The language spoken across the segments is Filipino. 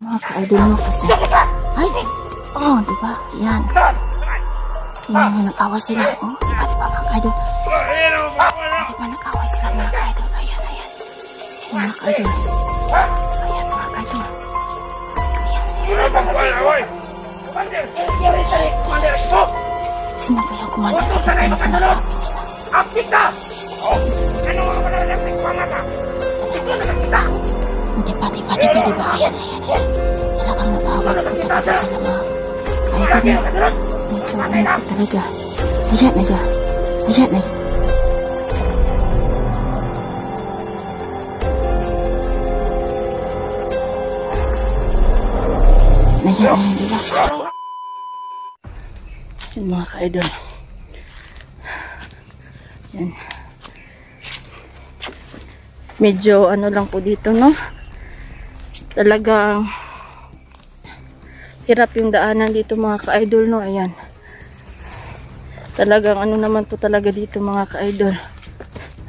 Mga ka-idol mo kasi. Ay! Oh, diba? Yan. Tingnan nyo, nag-away sila. Oh, diba mga ka-idol? Diba nag-away sila mga ka-idol? Ayan, ayan. Ayan mga ka-idol. Ayan mga ka-idol. Ayan. Sino ba yung kumanda? Bakit ano sinasabi nila? Diba? Ayan, ayan, ayan. Talagang nag-away po talaga sila mga ka-idol. Medyo ano po talaga. Ayan, ayan. Ayan, ayan. Ayan, ayan, diba? Yan mga ka-idol. Yan. Medyo ano lang po dito, no? Talagang hirap yung daanan dito mga ka-idol, no? Ayan. Talagang ano naman po talaga dito mga ka-idol.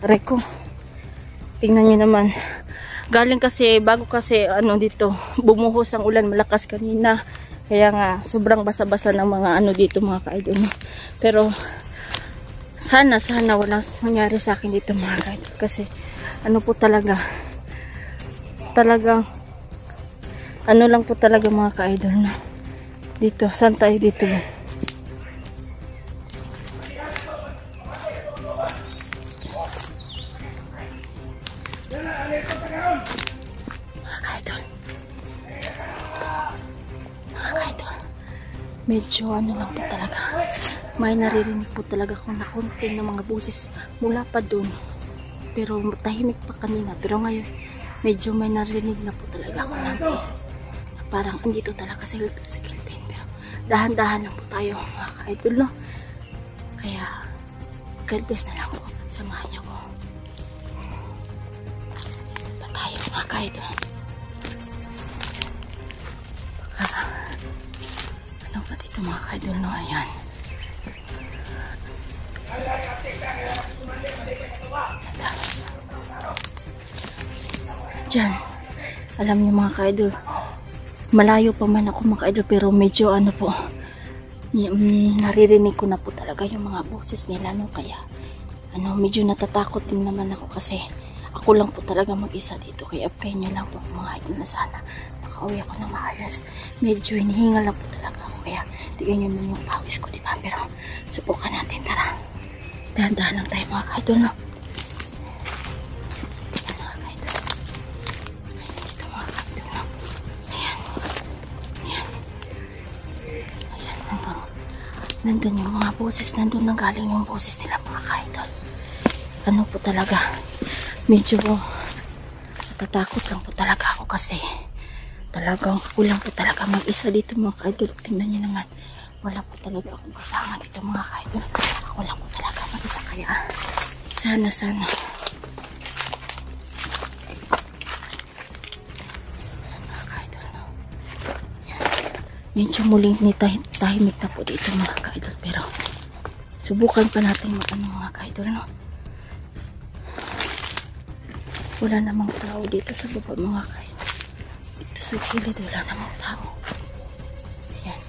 Reko. Tingnan nyo naman. Galing kasi, bago kasi ano dito, bumuhos ang ulan, malakas kanina. Kaya nga, sobrang basa-basa ng mga ano dito mga ka-idol. Pero, sana walang nangyari sa akin dito mga ka-idol. Kasi, ano po talaga, talagang, ano lang po talaga mga ka-idol na. Dito, saan tayo dito ba? Medyo ano lang po talaga, may naririnig po talaga kung nakunting ng mga boses mula pa doon, pero tahimik pa kanina, pero ngayon medyo may naririnig na po talaga ako ng boses na parang andito talaga sa Gilpin, pero dahan-dahan lang po tayo mga ka-idol, no? Kaya God bless na lang po, samahan niyo ko pa tayo mga ka-idol. Mga ka-idol, no? Ayan. Diyan. Alam niyo mga ka-idol, malayo pa man ako mga ka-idol, pero medyo ano po, naririnig ko na po talaga yung mga boses nila, no? Kaya ano, medyo natatakot din naman ako kasi ako lang po talaga mag-isa dito. Kaya pray nyo lang po mga idol na sana makauwi ako na maayos. Medyo hinihingal lang po talaga ako. Kaya tignan nyo naman yung pawis ko, diba? Pero subukan natin, tara. Dahan-dahan lang tayo mga ka-idol, no? Ayan mga ka-idol. Ayan dito mga ka-idol, no? Ayan. Ayan. Ayan, nandun yung mga boses. Nandun nang galing yung boses nila mga ka-idol. Ano po talaga, medyo natatakot lang po talaga ako kasi talagang ako lang po talaga mag-isa dito mga ka-idol. Tingnan nyo naman, wala po talaga akong kasama dito mga ka-idol. Ako lang po talaga mag-isa, kaya sana mga ka-idol, no? Medyo muling tahimik na po dito mga ka-idol, pero subukan pa natin mga ka-idol, no? Wala namang tao dito sa baba mga ka-idol. Dito sa gilid wala namang tao. Ayan.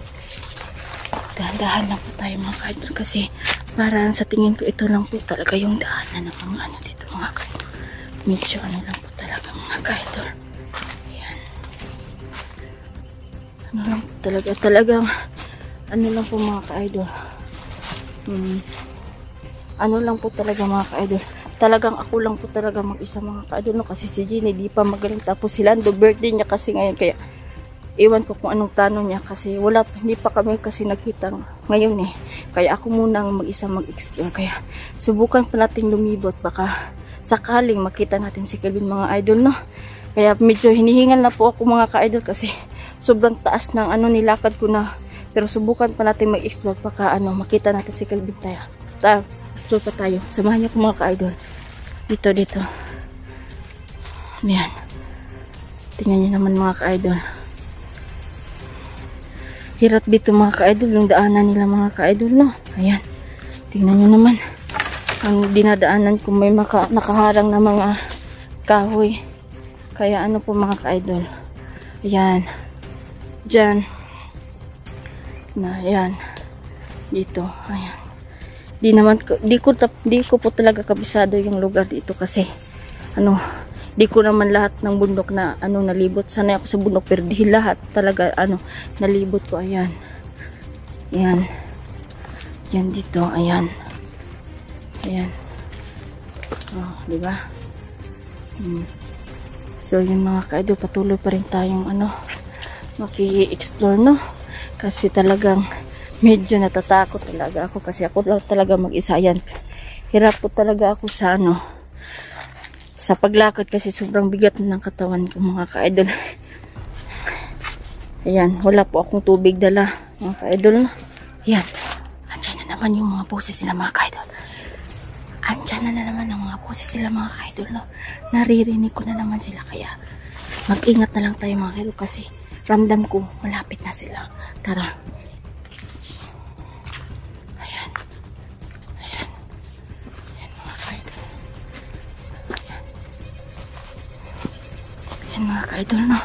Dahan-dahan lang po tayo mga ka-idol kasi parang sa tingin ko ito lang po talaga yung daanan ng mga ano dito mga ka-idol. Medyo ano lang po talaga mga ka-idol. Ayan. Ano lang po talaga. Talagang ano lang po mga ka-idol. Ano lang po talaga mga ka-idol. Talagang ako lang po talaga mag-isa mga ka-idol, no? Kasi si Jeannie di pa magaling, tapos si Lando birthday niya kasi ngayon, kaya iwan ko kung anong plano niya kasi hindi pa kami kasi nakita ngayon eh, kaya ako munang mag-isa mag-explore. Kaya subukan pa natin lumibot, baka sakaling makita natin si Kelvin mga idol, no? Kaya medyo hinihingal na po ako mga ka-idol kasi sobrang taas ng ano nilakad ko na, pero subukan pa natin mag-explore, baka ano makita natin si Kelvin tayo. Explore pa tayo, samahan niyo po mga ka-idol. Dito. Ayan. Tingnan nyo naman mga ka-idol. Hirap dito mga ka-idol, yung daanan nila mga ka-idol, no? Ayan. Tingnan nyo naman. Ang dinadaanan ko may nakaharang na mga kahoy. Kaya ano po mga ka-idol. Ayan. dyan. Na, ayan. Dito, ayan. Di ko po talaga kabisado yung lugar dito kasi di ko naman lahat ng bundok na nalibot. Sanay ako sa bundok pero di lahat talaga nalibot ko. Ayan. Ayan. Yan dito, ayan. Ayan. Oh, di ba? So yun mga ka-idol, patuloy pa rin tayong maki-explore, no? Kasi talagang medyo natatakot talaga ako kasi ako lang talaga mag-isa. Yan. Hirap po talaga ako sa paglakad kasi sobrang bigat ng katawan ko mga ka-idol. Ayan, wala po akong tubig dala mga ka-idol. Ayan, andyan na naman yung mga boses nila mga ka-idol. Andyan na naman ang mga boses nila mga ka-idol. No? Naririnig ko na naman sila kaya mag-ingat na lang tayo mga ka-idol kasi ramdam ko malapit na sila. Tara. Ayan. Ayan. Ayan mga ka-idol. Ayan. Ayan mga ka-idol, no?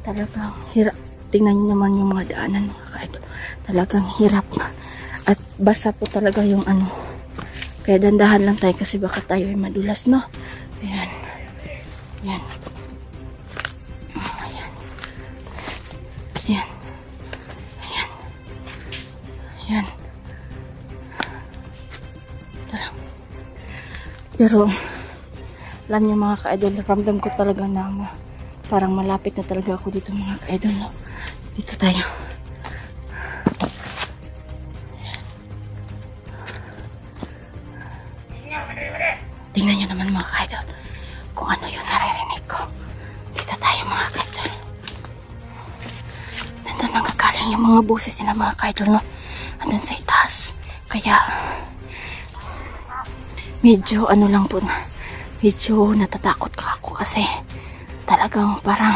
Talagang hirap. Tingnan nyo naman yung mga daanan mga ka-idol. Talagang hirap. At basa po talaga yung Kaya dandahan lang tayo kasi baka tayo ay madulas, no? Ayan. Ayan. Ayan. Ayan. Ayan. Ayan. Tara. Pero, alam niyo mga ka-idol, ramdam ko talaga na parang malapit na talaga ako dito mga ka-idol. No? Dito tayo. Tingnan nyo naman mga ka-idol kung ano yung naririnig ko. Dito tayo mga ka-idol. Nandun nagkakaling yung mga boses nila mga ka-idol, no? Andun sa itaas. Kaya medyo lang po na medyo natatakot ka ako kasi talagang parang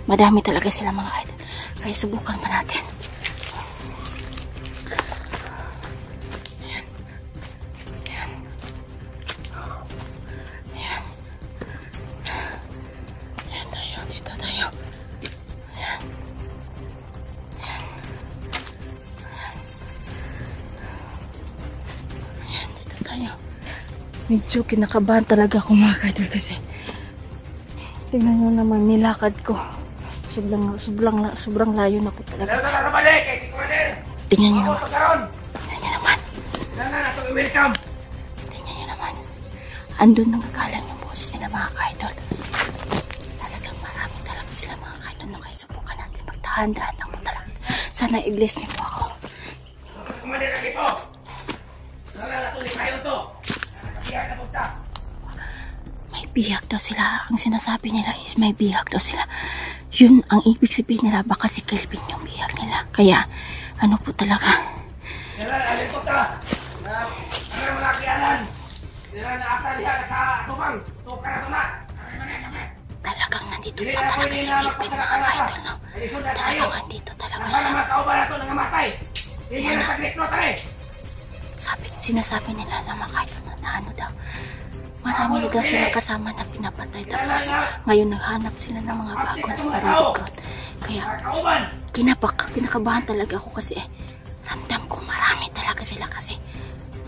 madami talaga sila mga ka-idol. Kaya subukan pa natin. Medyo kinakabahan talaga ako mga ka-idol kasi tingnan nyo naman nilakad ko sobrang layo na po talaga. Tingnan nyo naman. Tingnan nyo naman. Andun nagkakalang yung boses nila mga ka-idol. Talagang marami talaga sila mga ka-idol. No, kaya subukan natin magdahan-dahan lang po talaga. Sana i-bless niyo po ako. Kumalir lagi po. Tuloy tayo to. May bihag daw sila. Ang sinasabi nila is may bihag daw sila. Yun ang ibig sabihin nila. Baka si Kelvin yung bihag nila. Kaya po talaga. Talagang nandito pa talaga si Kelvin mga ka-idol. No? Talagang nandito talaga siya. Sinasabi nila na mga ka-idol na daw. Marami daw silang kasama na pinapatay. Tapos ngayon naghanap sila ng mga bagong parilikot. Kaya kinakabahan talaga ako kasi ramdam ko marami talaga sila kasi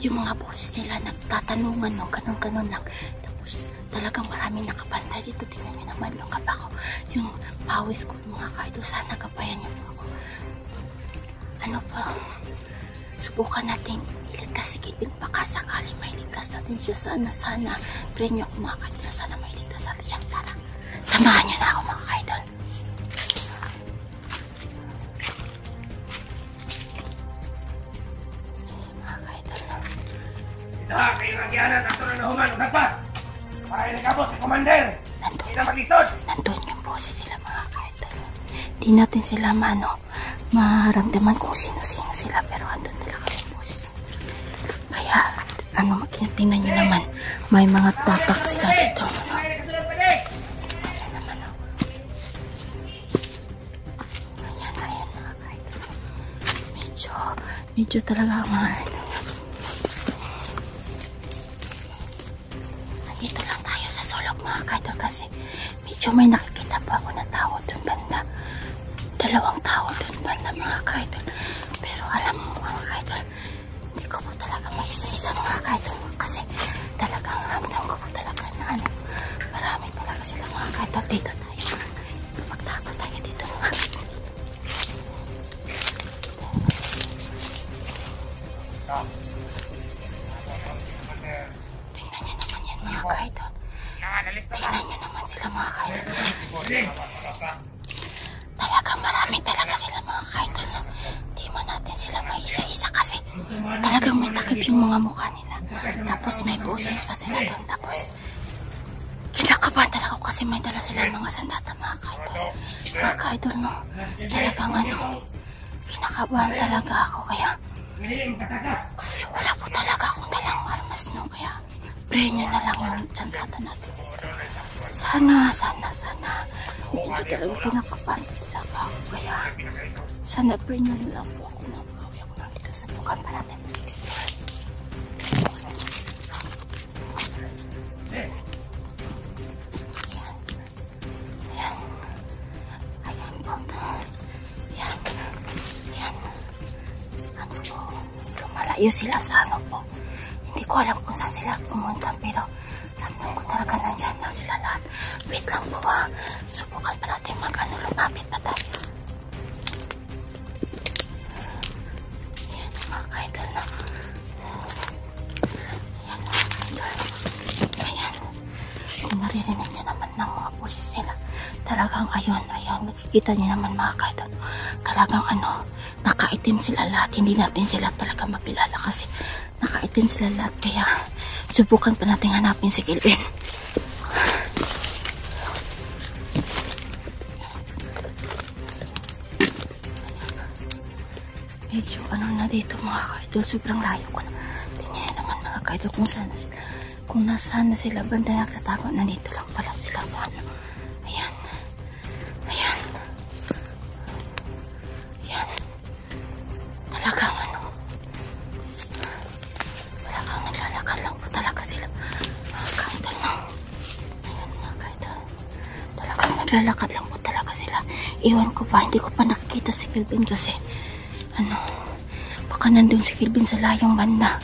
yung mga boses nila nagtatanungan no, ganun lang. Tapos talagang marami nakabantay dito. Tingnan nyo naman yung kapa ko. Yung pawis ko mga ka-idol. Sana gabayan nyo po ako. Subukan natin iligtas si Kelvin. Baka sakali may ligtas natin siya. Sana pray nyo ako mga ka-idol. Sana may ligtas natin siya. Tara, samahan nyo na ako mga ka-idol. Mga ka-idol kayo nagyanan ato na nahuman nagpas para inagabot si Commander. Nandun yung boses sila mga ka-idol. Di natin sila maramdaman kung sino-sino sila pero andun sila kami boses. Kaya tingnan nyo naman may mga tapak sila dito. Ayan mga ka-idol. Medyo talaga mga nandito lang tayo sa sulok mga ka-idol kasi medyo may nakikita pa ako na tao dun banda. 2 tao ka-idol. Dito tayo. Magtapo tayo dito mga ka-idol. Tingnan nyo naman yan mga ka-idol. Tingnan nyo naman sila mga ka-idol. Talagang marami talaga sila mga ka-idol. No? Di mo natin sila maisa-isa kasi talagang may takip yung mga mukha nila. Tapos may boses pa sila doon. Tapos kinakabahan talaga ako kasi may dala sila mga sandata mga ka-idol. Mga ka-idol, no? Talagang kinakabahan talaga ako kaya kasi wala po talaga akong dalang armas, no? Kaya pray nyo na lang yung sandata natin. Sana hindi talaga kinakabahan talaga ako kaya sana pray nyo na lang po ako na makawin ako ng likas na bukan pa natin next time. Lumalayo sila sa ano po. Hindi ko alam kung saan sila pumunta pero ramdam ko talaga nandyan na sila lahat. Wait lang po subukan pa natin lumapit pa tayo. Ayan mga ka-idol na. Ayan mga ka-idol. Ayan. Kung naririnig nyo naman ng mga boses nila. Talagang ayun. Nakikita nyo naman mga ka-idol. Talagang nakaitim sila lahat. Hindi natin sila talaga mapilala kasi nakaitim sila lahat. Kaya subukan pa natin hanapin si Kelvin. Medyo na dito mga ka-idol. Sobrang layo ko na. Tingnan naman mga ka-idol kung saan na sila. Kung nasaan na sila banda nagtatago na dito lang pala sila sa Ayan. Talagang talagang naglalakad lang po talaga sila mga ka-idol, no? Ayan mga ka-idol. Talagang naglalakad lang po talaga sila. Iwan ko pa, hindi ko pa nakikita si Kelvin kasi baka nandun si Kelvin sa layong banda.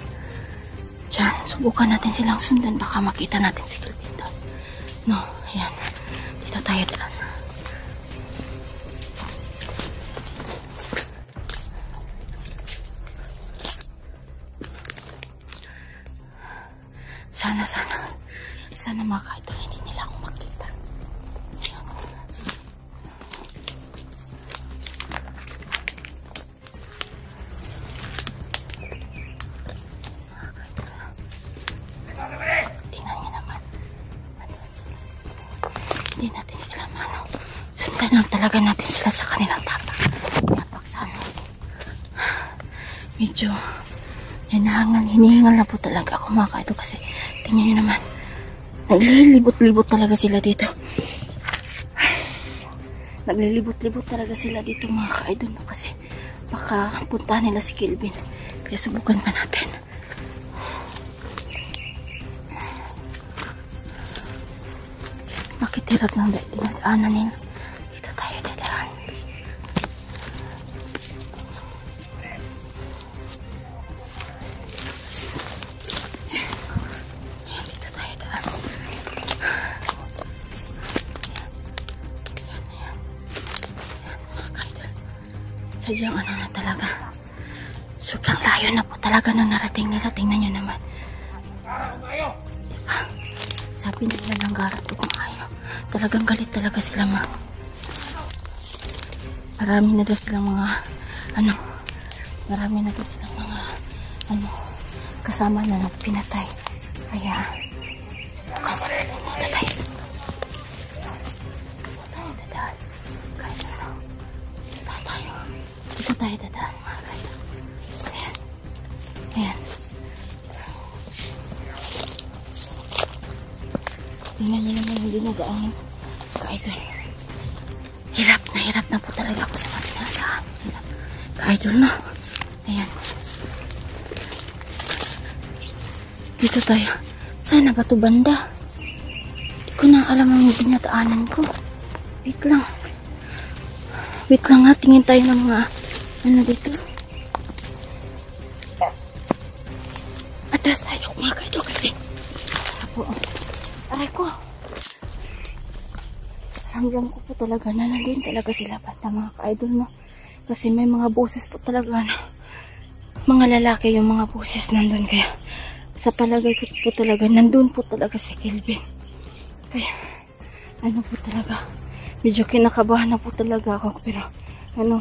Diyan, subukan natin silang sundan. Baka makita natin si Kelvin doon. No, ayan. Dito tayo daan. Sana mga ka-idol hindi nila ako makita. Tingnan nyo naman. Hindi natin sila sundan lang talaga natin sila sa kanilang tapak. Tapak sana. Medyo hinihingal na po talaga ako mga ka-idol kasi tingnan nyo naman. Naglilibot-libot talaga sila dito. Naglilibot-libot talaga sila dito mga ka-idol kasi baka punta nila si Kelvin. Kaya subukan pa natin. Bakit hirap ng dinadaanan nila? Dito tayo dadaan. Sadyang na talaga. Sobrang layo na po talaga nung narating nila. Tingnan nyo naman. Diba? Sabi nila ng garot ko kung ayaw. Talagang galit talaga sila marami na daw silang mga marami na daw silang mga kasama na pinatay. Kaya subukan na rin dito tayo. Dito tayo dadaan mga ka-idol. Ayan. Tingnan nyo naman yung dinagaangin ka-idol. Hirap na po talaga ako sa mga dinadaan ka-idol, no? Ayan. Dito tayo. Sana ba ito banda? Hindi ko na alam ang dinadaanan ko. Wait lang nga, tingin tayo ng mga dito. Atras tayo mga ka-idol kasi aray ko. Hanggang ko po talaga na nandun talaga sila banda mga ka-idol, no? Kasi may mga boses po talaga na mga lalaki yung mga boses nandun. Kaya sa palagay ko po talaga nandun po talaga si Kelvin. Kaya ano po talaga, medyo kinakabahan na po talaga ako. Pero ano,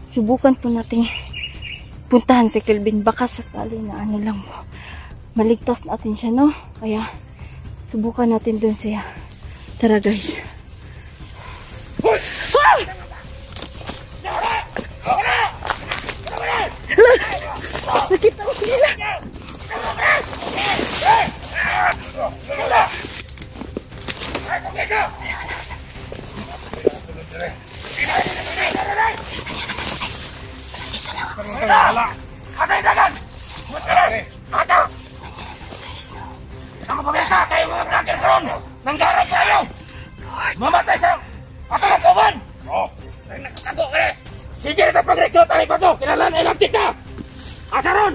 subukan po natin puntahan si Kelvin. Baka sakali na ano lang po, maligtas natin siya, no? Kaya subukan natin dun siya. Tara guys. Nakita ko nila. Ang pamilya kayo mga vlogger karon. Nanggara kayo. Mamatay sa atang kuban. Oh, ay nakatago ka. Sige na pag-recruit ay bato. Kailangan electric ka. Asaron.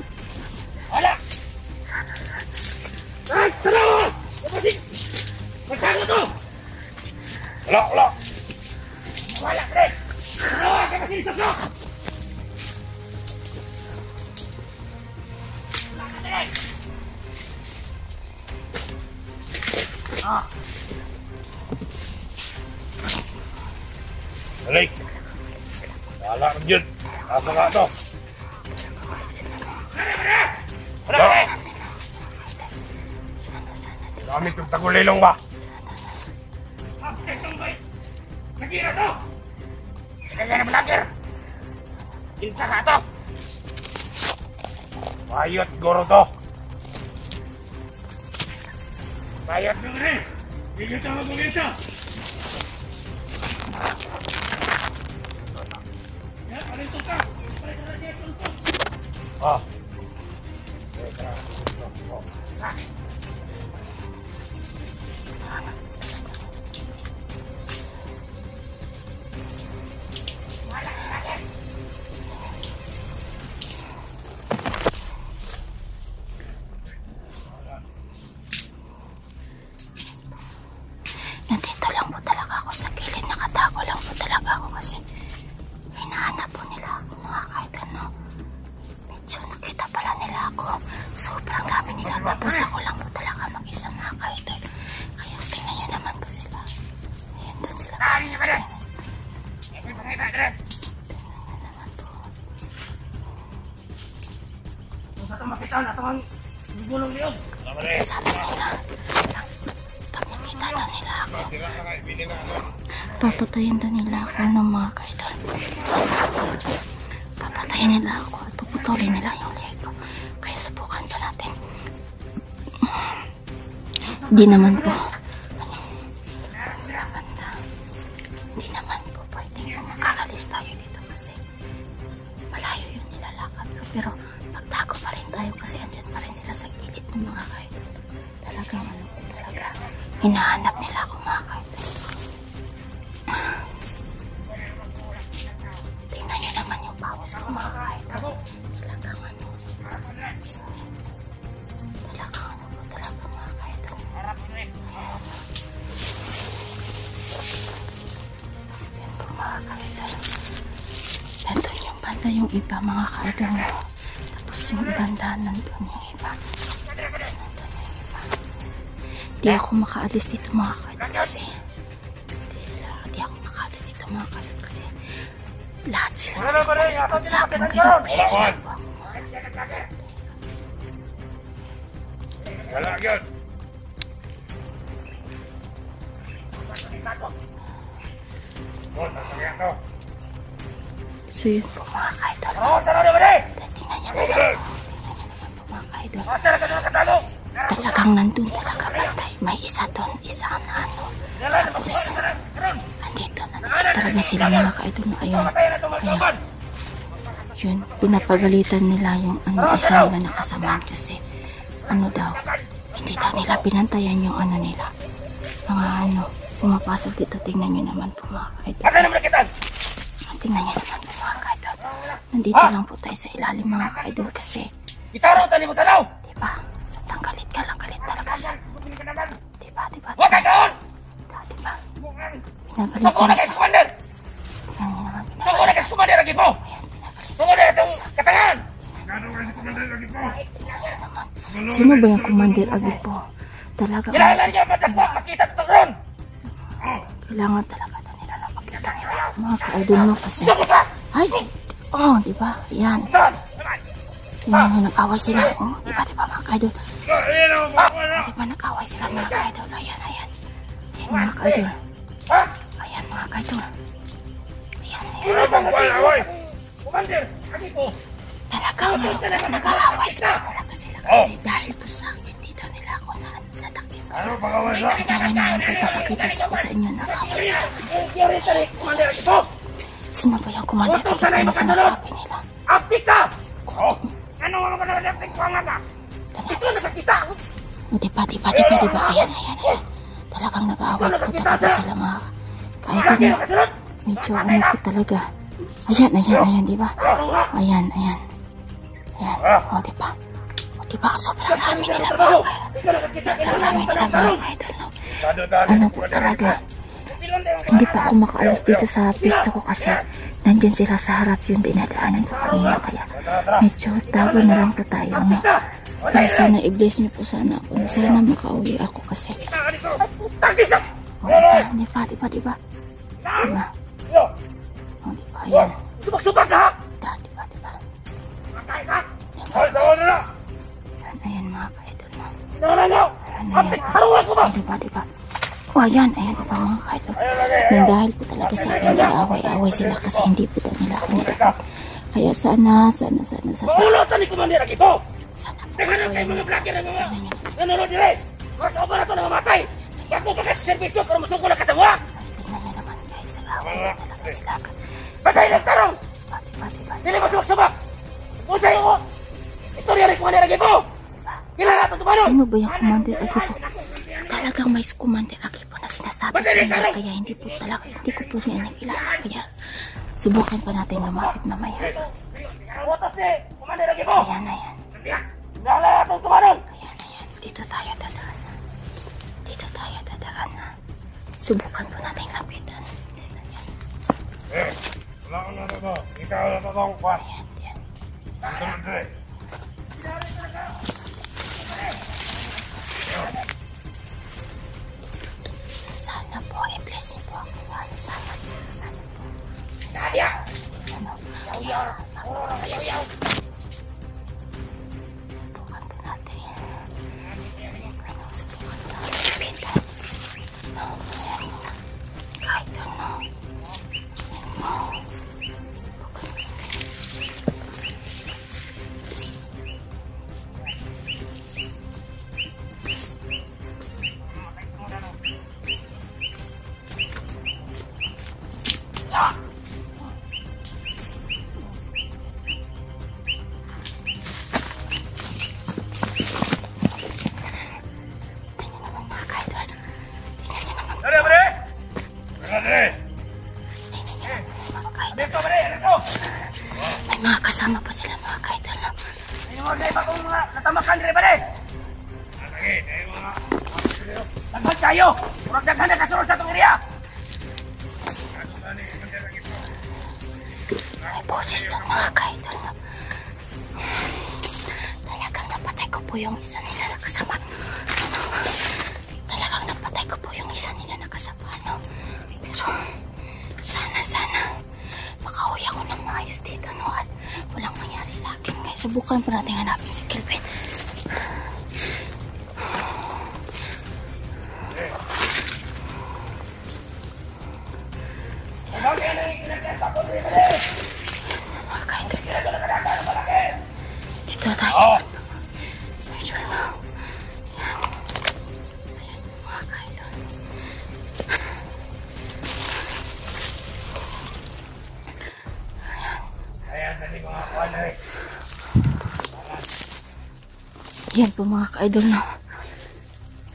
Wala. Ay, tarawa. Kapasig. Magtago to. Wala. Wala, pre. Tarawa, kapasig sa vlog. Wala ka na. Balik. Wala ka dyan. Nasa nga ito. Wala! Kami itong tagulilong ba? Absentong ba? Nagira to! Kaya na vlogger! Kinsa ka to! Bayot goro to! Bayot nyo rin! Hindi ka mag-umisa! Ah. Nandito lang po talaga ako sa gilid. Nakatago lang po talaga ako kasi hinahanap po nila ako mga ka-idol, no? Medyo nakita pala nila ako. Sobrang dami nila. Tapos ako lang po talaga mag-isa mga ka-idol. Kaya tingnan nyo naman po sila. Ayan, doon sila. Tingnan nyo naman po. Kung sa itong makita na itong gulong niyo. Sabi nila, pag nakita daw nila ako, papatayin daw nila ako ng mga ka-idol. Papatayin nila ako at puputulin nila yung leg ko. Kaya subukan pa natin. Hindi naman po. Hindi naman po pwedeng makakalis tayo dito kasi malayo yung nilalakad ko. Pero magtago pa rin tayo kasi andyan pa rin sila sa gilid ng mga ka-idol. Talagang ano po talaga. Hinahanap nila ako mga ka-idol. Tingnan nyo naman yung pawis ko mga ka-idol. Talagang ano. Talagang ano po talaga mga ka-idol. Yan po mga ka-idol. Nandun yung banda yung iba mga ka-idol. Tapos yung banda nandun yung iba. Tapos nandun yung iba. Di ako makaalis dito mga ka-idol kasi di ako makaalis dito mga ka-idol kasi lahat sila nagpapalipad sa akin kaya pwede po ako. Wala yun. So yun po mga ka-idol. Tingnan nyo naman po mga ka-idol. Talagang nandun talaga bantay. May isa doon, isa na ano. Tapos andito na talaga sila mga ka-idol na ayun. Kaya yun, pinapagalitan nila yung ano, isa nila nakasamaan kasi ano daw, hindi daw nila pinantayan yung ano nila. Mga ano, pumapasok dito. Tingnan nyo naman po mga ka-idol. Tingnan nyo naman po mga ka-idol. Nandito lang po tayo sa ilalim mga ka-idol kasi Itaro, tali mo tanaw! diba, sobrang galit ka lang, galit talaga siya. Diba, Huwag ka doon! diba, Suko na kay Commander! Suko na kay Commander lagi po! Suko na itong katangan! Sino ba yung Commander Agipo? Talaga. Kailangan niya matagpo, makita ito ron! Kailangan talaga nila na makita nila. Mga ka-idol no kasi. Suko ka! Ay! Oh, di ba? Yan. Saan? Yan, nag-away sila. Oh, di ba mga ka-idol? Di ba nag-away sila mga ka-idol? Ayan, ayan. Ayan mga ka-idol. Ha? Ayan mga ka-idol. Ayan, ayan. Wala bang away? Commander, lagi po! Talagang nag-aaway talaga sila kasi dahil po sa akin, di daw nila ako natakip. Ano pag-away sa? Kaya naman po papakita ko sa inyo na away sila. Commander, lagi po! Sino ba yung Commander Agipo na sinasabi nila? Aktik ka! Oh! Ano mo ka naman aktik ko nga ka? Ito na nakita! O diba? Ayan, ayan, ayan. Talagang nag-aaway po talaga sila mga ka-idol no. Medyo ano po talaga. Ayan, diba? Ayan. Ayan. O diba? Sobrang dami nila mga ka-idol no. Ano po talaga. Hindi pa ako makaalis dito sa pista ko kasi nandyan sila sa harap yung dinadaanan ko kanina kaya medyo tago na lang po tayo no. Pero sana i-bless niyo po sana ako na sana makauwi ako kasi diba? Diba? Ayan. Subak-subak ka ha! Diba? Matay ka! Ayan mga ka-idol no. Nananaw! Apit! Haruwas mo ba? Diba? O ayan diba mga ka-idol. Nang dahil po talaga sa akin nag-aaway sila kasi hindi po daw nila ako nitakot. Kaya sana. Paulutan ni Commander Agipo! Sana po Teka lang kayo mga vlogger ng mga nanonood ni Rez! Mas ako ba na ito na mamatay? Bago pa kasi servisyo para masuko na kasawa! tingnan nyo naman guys, nag-aaway talaga sila. Patay ng tarong! Diba? Dili mo subak-subak! Kung sa'yo ko! Istorya ni Commander Agipo! Kilala ito tumanon! Sino ba yung Commander Agipo? Talagang may Commander Agipo na sinasabi ko nila kaya hindi ko po niya kilala kaya subukan pa natin lumapit mamaya. Utos ni Commander Agipo! Ayan. Kilala ito tumanon! Ayan. Dito tayo dadaan na. Subukan po natin lapitan. Ayan. Wala ko na ito. Ikaw na ito itong kwan. Ayan. Tuloy. Sana po i-bless niyo po ako. Sana po. Nadia! Yaw. Subukan po natin. Subukan po natin lapitan. Ayan. Kahit ano. May mga kasama pa sila mga ka-idol no? May mga iba kong mga natamakan rin ba rin? Lagbag tayo! Murag daghan na kasunod sa itong area! May boses doon mga ka-idol no? Talagang napatay ko po yung isa nila na kasama. Talagang napatay ko po yung isa nila na kasama no? Pero sana makauwi ako ng maayos dito no? At walang mangyari sa akin guys. Subukan po natin hanapin si Kelvin. Mga ka-idol. Dito tayo. Medyo na. Ayan. Mga ka-idol. Yan po mga ka-idol no.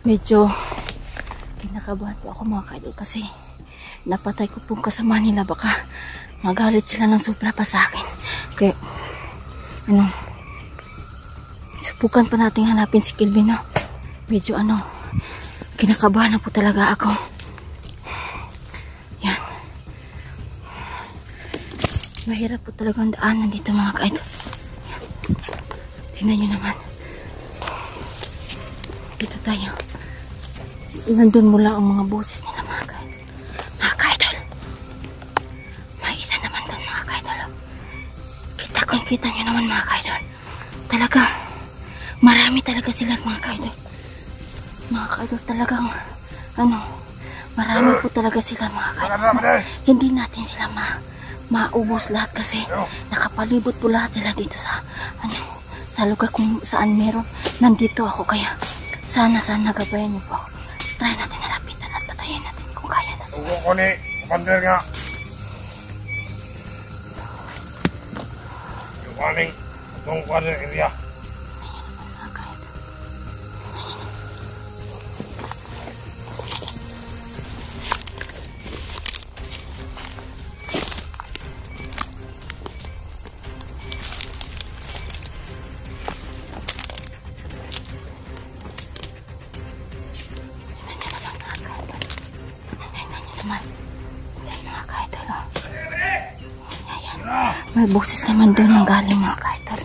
Medyo kinakabahan po ako mga ka-idol kasi napatay ko pong kasama nila, baka magalit sila ng sobra pa sa akin. Kaya subukan pa natin hanapin si Kelvin no. Medyo kinakabahan na po talaga ako. Mahirap po talaga ang daanan dito mga ka-idol. Tingnan nyo naman. Dito tayo. Nandun mula ang mga boses nila mga ka-idol. Mga ka-idol. May isa naman doon mga ka-idol. Kita nyo naman mga ka-idol. Talaga, marami talaga sila mga ka-idol. Mga ka-idol talagang, marami po talaga sila mga ka-idol. Hindi natin sila maubos lahat kasi nakapalibot po lahat sila dito sa lugar kung saan meron. Nandito ako kaya sana gabayan niyo po ako. Try natin nalapitan at patayin natin kung kaya na. Tugo ko ni Kapander nga. Yung aning itong quarter area. May boses naman doon ng galing mga ka-idol.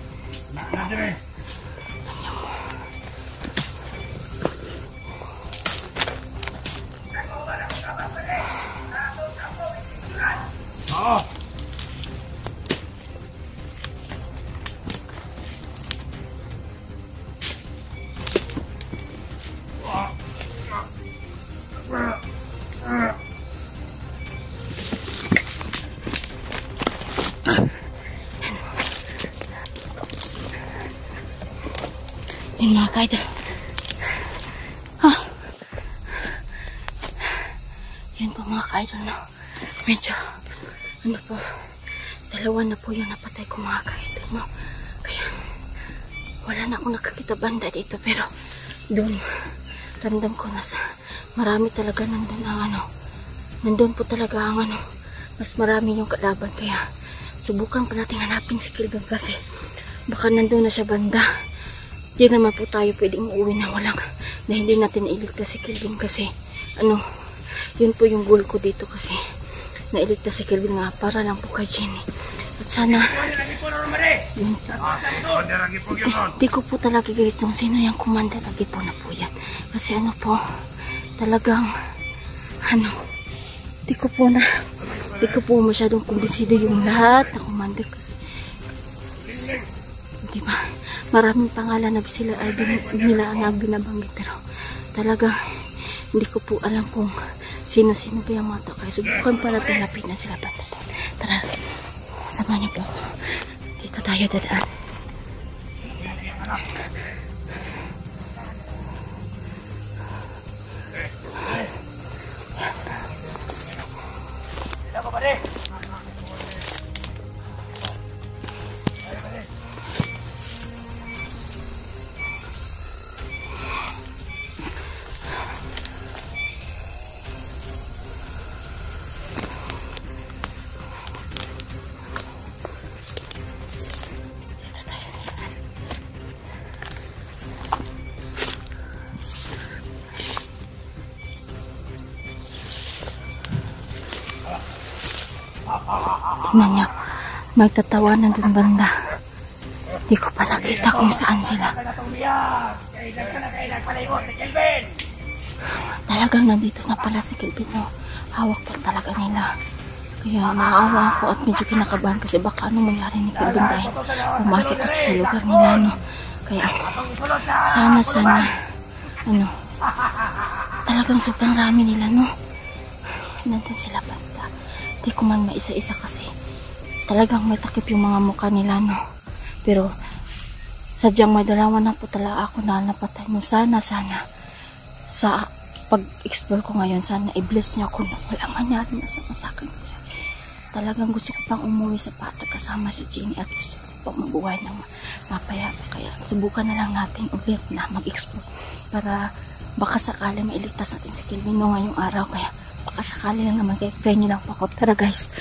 Yun mga ka-idol. Yun po mga ka-idol no. Medyo po, dalawa na po yung napatay ko mga ka-idol no. Kaya wala na akong nakakita banda dito pero doon ramdam ko na marami talaga nandun ang nandun po talaga ang mas marami yung kalaban kaya subukan pa natin hanapin si Kelvin kasi baka nandun na siya banda. Di naman po tayo pwedeng uuwi na hindi natin nailigtas si Kelvin kasi yun po yung goal ko dito kasi nailigtas si Kelvin nga para lang po kay Jenny at sana yun, di ko po talaga guys kung sino yung commander lagi po na po yan kasi po talagang di ko po masyadong kumbisido yung lahat na commander kasi diba maraming pangalan na sila ay nila na binabanggit pero talagang hindi ko po alam kung sino-sino ba yung mga tao kaya subukan pa natin lapit na sila banda doon. Tara, samahan niyo po ako. Dito tayo dadaan. Tingnan niyo, may tatawanan dun banda. Di ko pa nakita kung saan sila. Talagang nandito na pala si Kelvin. Hawak pa talaga nila. Kaya naaawa ako at medyo kinakabahan kasi baka mangyari ni Kelvin dahil pumasok ko sa lugar nila. Kaya sana talagang sobrang rami nila nandun sila banda. Di ko man maisa-isa kasi talagang may takip yung mga mukha nila pero sadyang may dalawa na po talaga ako na napatay sana sa pag-explore ko ngayon sana i-bless niya ako na wala mangyari na sa akin kasi talagang gusto ko pang umuwi sa Patag kasama si Jenny at gusto ko pang mabuhay ng mapayapa kaya subukan na lang natin ulit na mag-explore para baka sakali mailigtas natin si Kelvin ngayong araw kaya baka sakali lang naman kaya pray nyo lang po ako. Tara guys.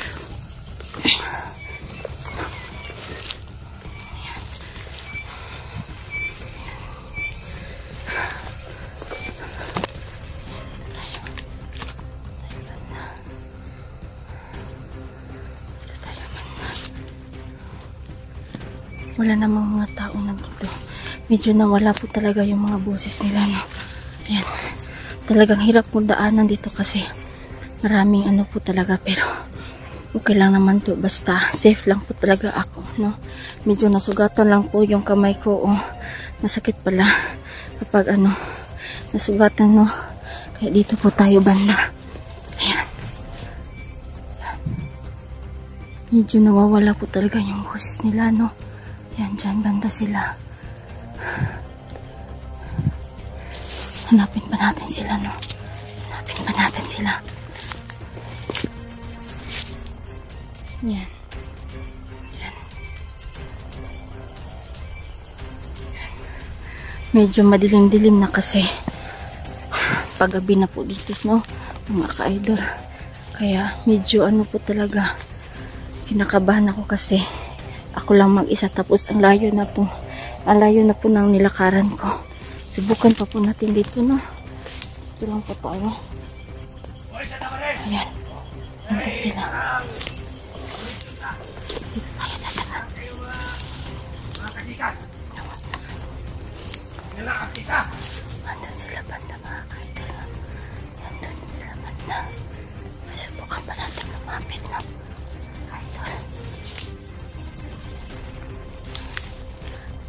Wala namang mga tao nandito. Medyo nawala po talaga yung mga boses nila, no. Ayan. Talagang hirap po daanan dito kasi maraming ano po talaga, pero okay lang naman to. Basta safe lang po talaga ako, no. Medyo nasugatan lang po yung kamay ko, oh. Masakit pala kapag ano, nasugatan, no. Kaya dito po tayo banda. Ayan. Medyo nawawala po talaga yung boses nila, no. Ayan, dyan banda sila. Hanapin pa natin sila, no. Hanapin pa natin sila. Ayan. Ayan. Medyo madilim-dilim na kasi paggabi na po dito, no, mga ka-idol. Kaya medyo ano po talaga, kinakabahan ako kasi ako lang mag-isa, tapos ang layo na po ng nilakaran ko. Subukan pa po natin dito, no. Dito lang po tayo. Ayan. Nandun sila. Dito tayo dadaan. Nandun sila banda, mga ka-idol. Nandun sila banda. Subukan pa natin lumapit, no. Ka-idol.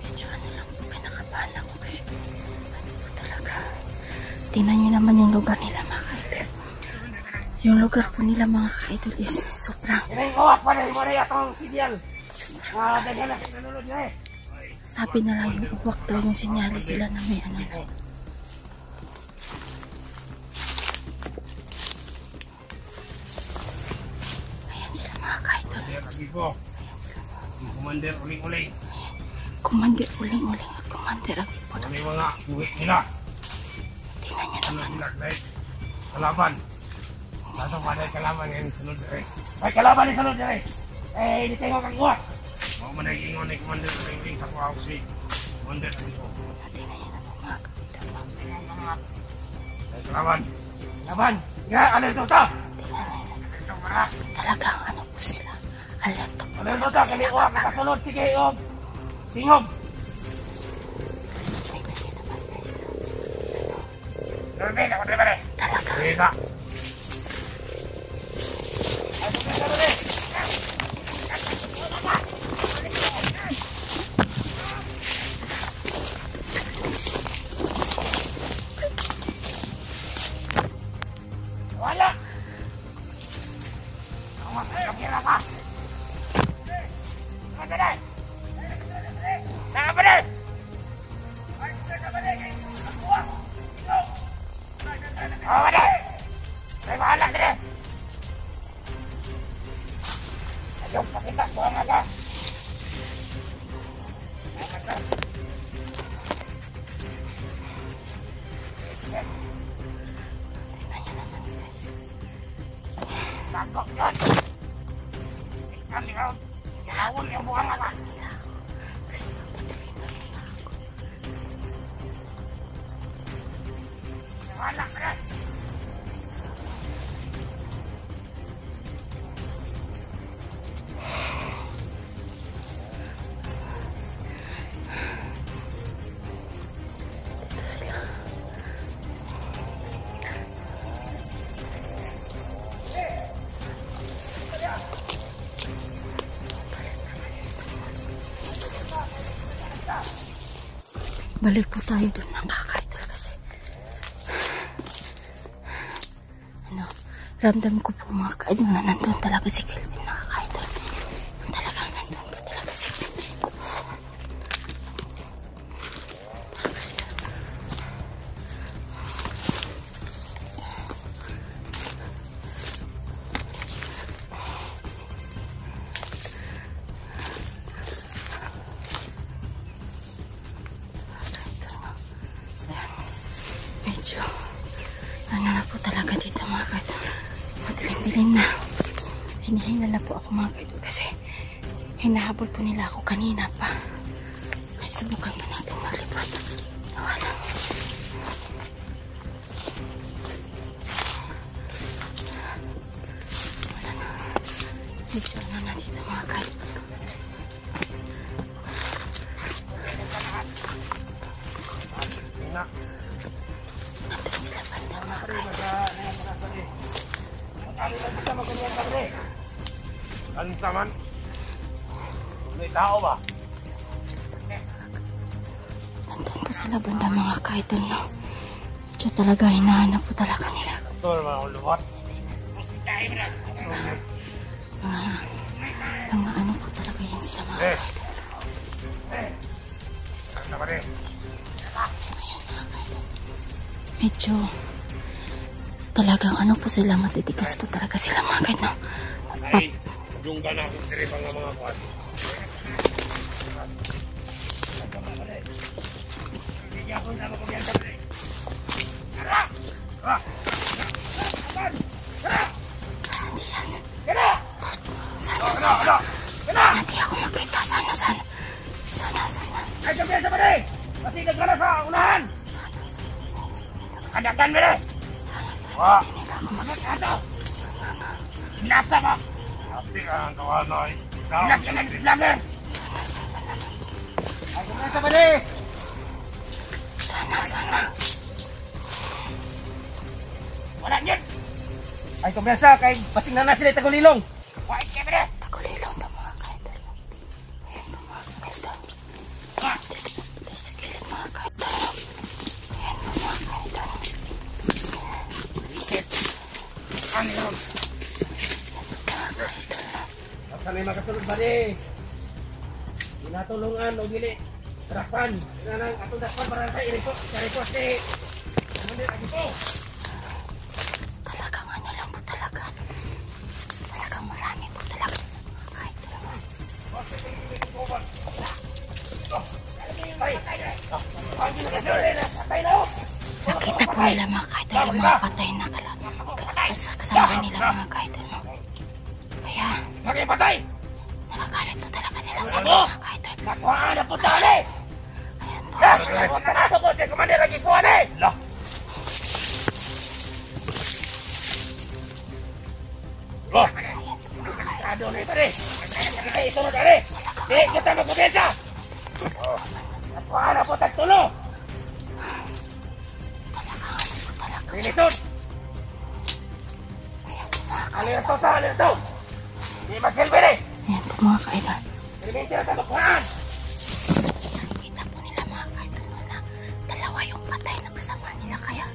Medyo ano lang po, kinakabahan ako kasi ano po talaga. Tingnan nyo naman yung lugar nila, mga ka-idol. Yung lugar po nila, mga ka-idol, is sobrang sabi na lang yung uwak daw yung sinyalis sila na may ano na. Ayan sila, mga ka-idol. Commander uling-uling. Commander uling-uling at Commander Agipon. Ano yung mga buwi nila? Tingnan nyo naman. Kalaban. Lato pa na kalaban yung sunod dire. May kalaban yung sunod dire. Eh, di tayo kang kuha. Mau manag-ingon ni Commander uling-uling sa kuha si Commander Agipon. Tingnan nyo naman, mga ka-idol. Kalaban. Kalaban. Ya, ano ito ta? Talagang ano po sila. Alerto po. Ano ito ta? Kali kuha, makasunod. Sige, Iyog. Tingog. Tingnan nyo naman, guys. Dorme, ako dorme rin. Talagang. Isa. Ay, dorme. Wala. Ang kira ka. Nakabalik. Nakabalik. Oh, wala. May mahalak din. Ayaw, pakita. Buang aga. Tangkap yan. Ikan ikaw. Inawon yung buang aga. Kasi papatuloy na sila ako. Mahalak din. Dito sila. Balik po tayo doon, mga ka-idol, kasi ano, ramdam ko po, mga ka-idol, na nandun talaga si Kelvin, mga ka-idol. Talagang nandun po talaga si Kelvin. Medyo ano na po talaga dito, mga ka-idol. Madilim-dilim na. Hinihinga na po ako, mga ka-idol, kasi hinahabol po nila ako kanina pa. Ay, subukan pa natin maglibot. Wala. Wala na. Medyo ano na dito, mga ka-idol. na. Nandun sila banda mga Pre, ka-idol. Matali lang kita magkanyang ka, pre. Kansa man. May tao ba? Nandun po sila banda mga ka-idol, no? Medyo talaga hinahanap po talaga nila. Ito naman ako luwat. Mga ano po talaga yan sila mga Eh. ka-idol. Kansa pa rin. Medyo talagang ano po sila, matitigas po talaga sila mga ka-idol, no? Ay, yung ka na kung tiri pa nga mga kuwan. Hindi ako na magkubyanta, pre. Tara! Tara! Hindi siya. Tara! Sana di ako makita. Sana. Ay, kumpiyansa pa rin! Masigag ka na sa unahan! Sana. Kanyakan mo rin! Wah! Ano? Nasa mo! Hati ka ang kawanay. Nasa ka nag-vlogger! Ay, kumpiyansa pa rin! Sana. Wala yun! Ay, kumpiyansa kay basing na sila tagulilong! Wait ka pa rin! Tagulilong na mga ka-idol. Ayan po mga ka-idol. Dito sa gilid mga ka-idol. Ayan po mga ka-idol. Isit! Ano yun? Saan ay makasunod ba rin? Tinatulungan o dili. Terapan. Tinanang atong dapat para sa i-report. Sa-report si... Ano din lagi po? Talagang ano lang po talaga. Talagang marami po talaga mga ka-idol. Nakita po nila mga ka-idol yung mga patay na kasama nila mga ka-idol, no? Kaya Lagi patay! nagagalit po talaga sila sa akin mga ka-idol. Nakuhaan na po tali! Ayan po. Nakasok po si Commander lagi po ano eh! Lah! Oh! Kado na ito rin! Kita isunod rin! Di kita magkubensa! Nakuhaan na po tagtulo! Rilisod! Alir to! Di magsilbi rin! Ayan po mga ka-idol. Riminti na tabakuhaan! Nakikita po nila mga ka-idol na dalawa yung patay na kasama nila. Kaya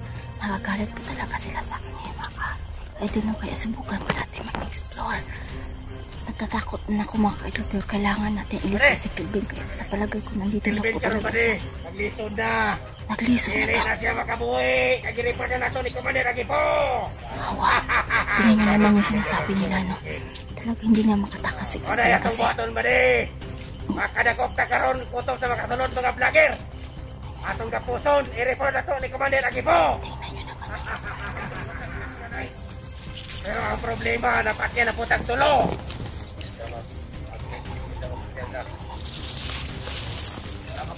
nagagalit po talaga sila sa akin ngayon mga ka-idol. No? Kaya subukan po natin mag-explore. Natatakot na ako mga ka-idol. Pero kailangan natin iligtas si Kelvin. Kaya sa palagay ko nandito lang Silbin po ka rin pa talaga. di! Naglisod na! Nagliso na Dili daw. na siya makabuhi! Nagiriport na nato ni Commander lagi po! Awa. Tingnan niyo naman yung sinasabi nila, no? Talaga hindi niya makatakas si Ano Kelvin yung kasi buhaton ba di? Makadakop na karon kutob sa makasunod mga vlogger! Atong kapuson, i-report na to ni Commander lagi po! tingnan niyo naman. Pero ang problema, dapat yan na po tagtulo!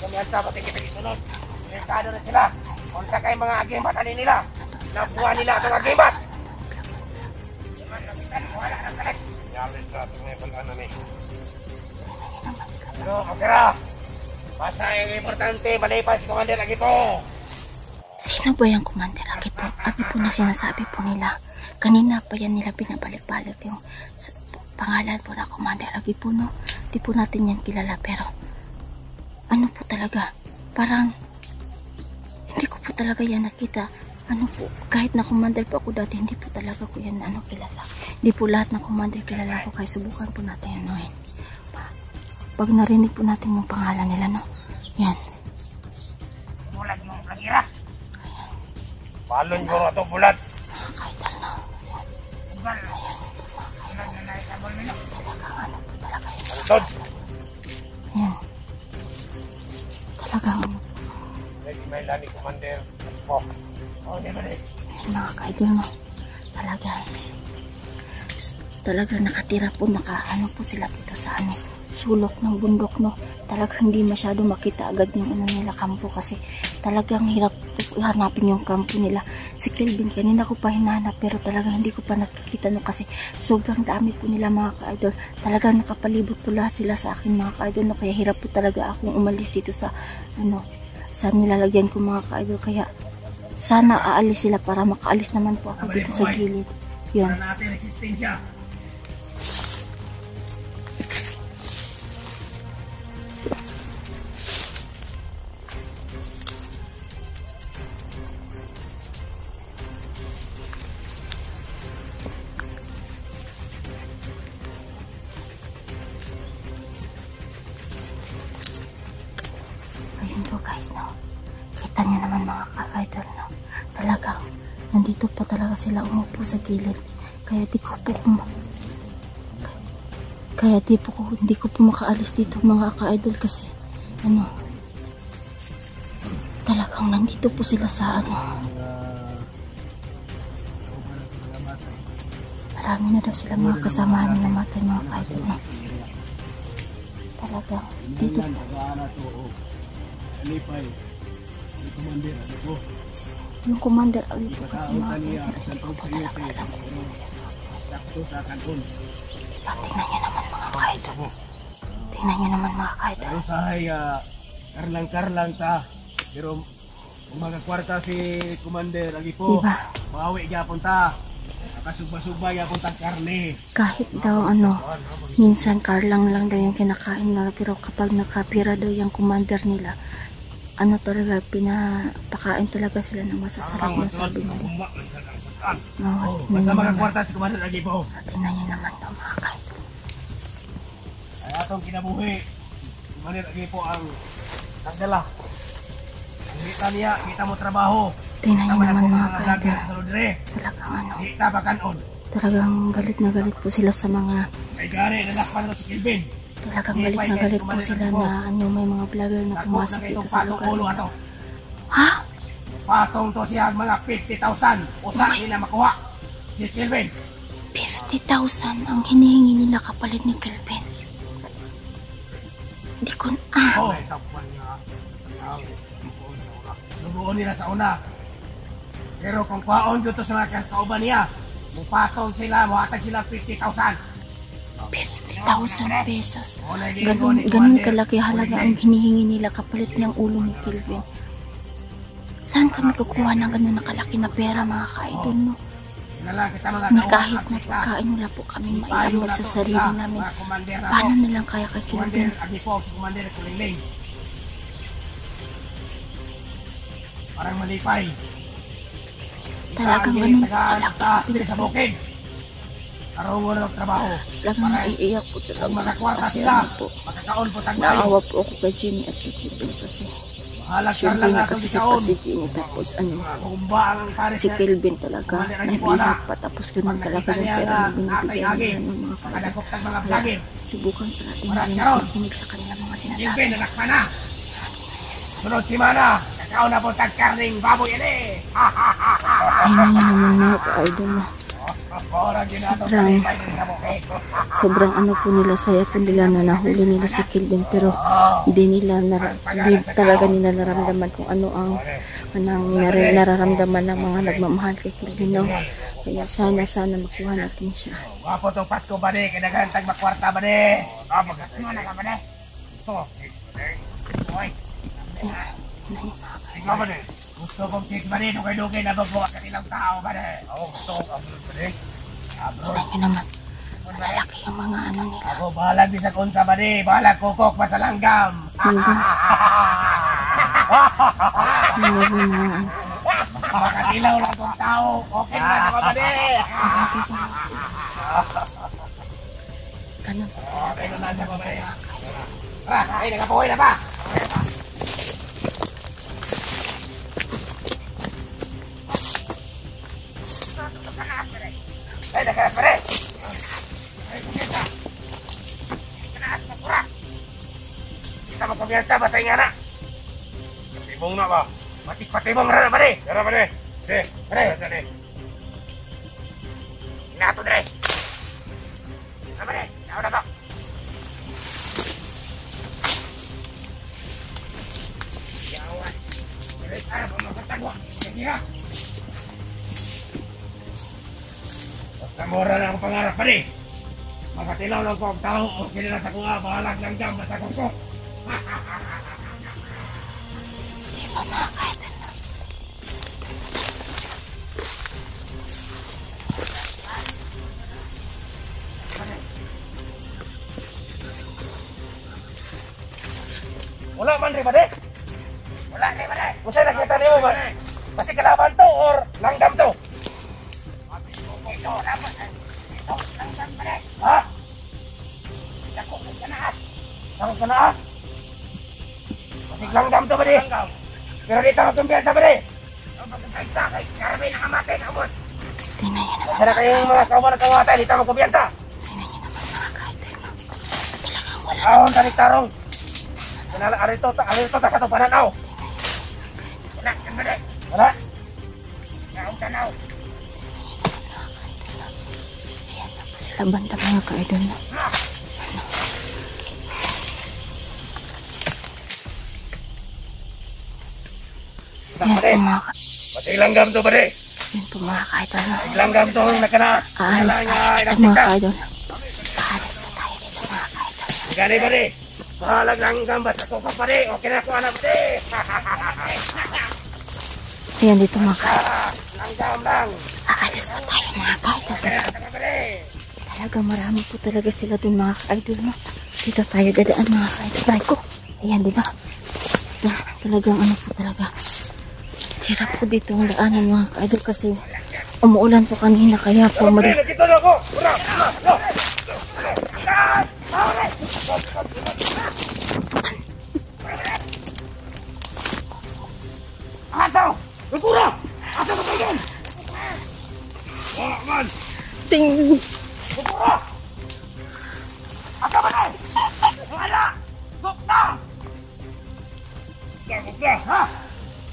Kumiyanta pati kita isunod. Merkado na sila. Punta kay mga agimat ani nila. Nabuha nila itong agimat. Wala nang kalit. Yalis na itong may pag-ano ni. Pero kapira. Basta yung importante, malipas Commander lagi po. Sino ba yung Commander Agipo? Abi po na sinasabi po nila. Kanina pa yan nila binabalik-balik yung pangalan po na Commander Agipo, no? Di po natin yan kilala pero ano po talaga, parang hindi ko po talaga yan nakita. Ano po, kahit na Commander po ako dati, hindi po talaga ko yan kilala. Hindi po lahat ng Commander kilala ko, kaya subukan po natin yan, no? Pag narinig po natin yung pangalan nila, no? Yan. Bulat mo ang kagira. Balon ko ito bulat. Mga ka-idol, no? Bulat. Bulat na naisabol nila. Talagang ano po talaga yan. Bantod. Yan. Talagang May lani Commander. Po. O, di ba rin? yan, mga ka-idol, no? Talagang nakatira po, ano po sila dito sa sulok ng bundok, no? Talagang hindi masyado makita agad yung nila kampo kasi talagang hirap hanapin yung kampo nila. Si Kelvin kanina ko pa hinahanap pero talagang hindi ko pa nakikita, no? Kasi sobrang dami po nila mga ka-idol. Talagang nakapalibot po lahat sila sa akin mga ka-idol, no? Kaya hirap po talaga akong umalis dito sa saan nilalagyan ko mga ka-idol. Kaya sana aalis sila para makaalis naman po ako dito sa gilid. Yan. Para natin resistensya. Ayun po guys, no. Kita nyo naman mga ka-idol, no. Talagang nandito po talaga sila umupo sa gilid. Kaya hindi ko po makaalis dito mga ka-idol kasi ano, talagang nandito po sila sa ano. Marami na daw sila mga kasamahan na namatay mga ka-idol, no. Talagang dito po. Yung commander ali po kasi mga ka-idol, hindi ko po talaga alam. Tingnan nyo naman mga ka-idol. Pero sahay, karlang-karlang ta. Pero mga kwarta si Commander lagi po. Diba? Bawi gyapon ta. Nakasugba-sugba gyapon ta karne. Kahit daw ano, minsan karlang lang daw yung kinakain nila, pero kapag nakapira daw yung commander nila, ano talaga, pinapakain talaga sila ng masasarap na sabi nila. No, basta mga kwarta si Commander lagi po. tingnan nyo naman daw mga ka-idol. Ay atong kinabuhi. Commander lagi po ang nagdala. Kita niya, kita mo trabaho. Tingnan nyo naman mga ka-idol. Talagang ano, kita bakanon. talagang galit na galit po sila sa mga, Ay gari, nanakpan na si Kelvin. talagang galit na galit po sila na ano, may mga vlogger na pumasok dito sa lugar ulo nila. ato. Ha? Patong to siya mga 50,000. Usa nila makuha. Si Kelvin. 50,000 ang hinihingi nila kapalit ni Kelvin. Hindi ko Oh, tapwan niya. Lubuon nila sa una. Pero kung kwaon dito sa mga kauban niya, mupatong sila, muhatag sila 50,000. 50,000 pesos. Ganun kalaki halaga ang hinihingi nila kapalit niyang ulo ni Kelvin. Saan kami kukuha ng ganun na kalaki na pera mga ka-idol, no? Na kahit na pagkain wala po kami maiambag sa sarili namin. Paano nilang kaya kay Kelvin? Parang malipay. Talagang ganun kalaki. Sa bukid. Karungo na trabaho. Talagang naiiyak po talaga Makakwarta kasi sila. ano po. Makakaon po tayo. Naawa po ako kay Jimmy at kay Kelvin kasi syempre na kasi kita si Jimmy tapos ano, si Kelvin talaga nabihag pa tapos ganun talaga ng pera na binibigyan nila ng mga kaya subukan pa natin na rin makikinig sa kanila mga sinasabi. Kelvin, nalakpa na. Sunod si Mana. Kakaon na po tagkarning baboy yan eh. Ayun na naman mga ka-idol na. Sobrang ano po nila, saya po nila na nahuli nila si Kelvin, pero hindi talaga nila naramdaman kung ano ang nararamdaman ng mga nagmamahal kay Kelvin, no? Kaya sana makuha natin siya. Wapo tong Pasko ba de, kinagantag makwarta ba de? Magkasama na ka ba de? Ito. Oy. Ikaw ba de? Gusto kong chicks ba de? Dugay-dugay na babuha ka nilang tao ba de? Oo, gusto kong abroad ba de? Tingnan nyo naman, malalaki yung mga ano nila. Ako bahalag di sa kunsa ba de? Bahalag kukok pa sa langgam. Makatilaw lang kong tao. Okay na sa ba de? Ganun. Okay na sa ba de? Ay, nakapuhoy na ba? Ay, nakaras pa rin! Ay, kumiyasa! Kanaas na pura! Kita mo kumiyasa, basay nga na! Patibong na ba? Patibong na ba rin? Tara ba rin? Sige, rin! Rin! Inato na rin! Tara ba rin? Tara na to! Yawan! Rin, tara ba magkatagwa? Sige ha! Mura na ang pangarap pa rin. Makatilaw lang po ang tao. Okay na sa kuha. Bahalag lang dyan. Basta ko. Ito mga ka-idol. Wala man rin ba de? Wala rin ba de? Kung sa'yo nakita niyo ba? Kasi kalaban to or langgam to? Ito, dapat. Ito, langgam ba de? Ha? Ako, kanaas. Ako, kanaas? Kasi langgam to ba de? Pero dito ako kumpiyansa ba de? Ang pagkakaisa kay Carmen ang amatay na abot. Tingnan nyo naman. Sana kayong mga kawan at kawatay, dito ako kumpiyansa. Tingnan nyo naman mga ka-idol. No? Talagang wala. Ahon, tarik-tarong. Arito ta sa to pananaw. Wala, yan ba de? Wala? Naong tanaw. Ayan na po sila banda mga ka-idol. No? Ayan po mga ka... Pati langgam to ba de? Ayan po mga ka-idol. No? Langgam to ang nakanaas. Aalis tayo dito mga ka-idol. Aalis pa tayo dito mga ka-idol. Gani ba de? Bahalag langgam ba sa tukang pa de? Okay na ko anak ba de? Ayan dito mga ka-idol. Langgam lang. Aalis pa tayo mga ka-idol. Okay Kasi na ba de? talaga marami po talaga sila dun mga ka-idol. No? Dito tayo dadaan mga ka-idol. Try ko. Ayan diba? Talagang ano po talaga. Hirap po dito ang daanan mga ka-idol kasi umuulan po kanina kaya po Dito na ako. Ura. Asaw! Nagpura! Asaw na kayo! Wala man! ting Nagpura! Asaw ba na? Wala! Bukta! Bukta! Ha?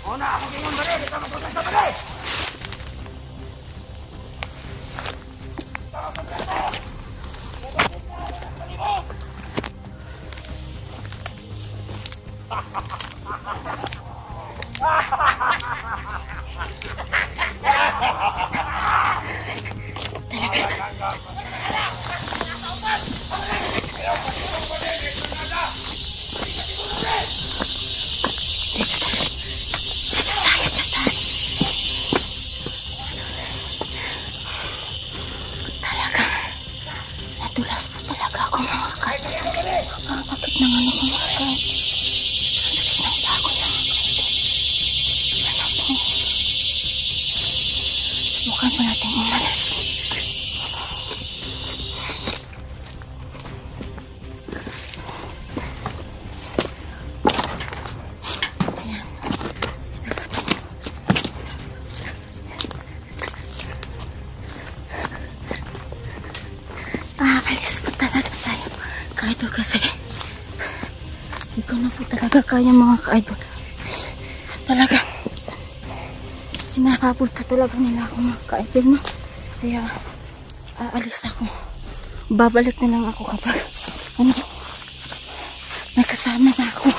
O na ako ganyan ba rin? Ito mabutas na ba rin? nadulas po talaga ako mga ka-idol. Sobrang sakit ng ano ko mga ka-idol. Sakit ng bago lang mga ka-idol. Ano po? Subukan po natin umalis. Alis po talaga tayo ka-idol kasi hindi ko na po talaga kaya mga ka-idol. Talaga hinakapod po talaga nila ako mga ka-idol, no? Kaya aalis ako. Babalik na lang ako kapag ano, may kasama na ako.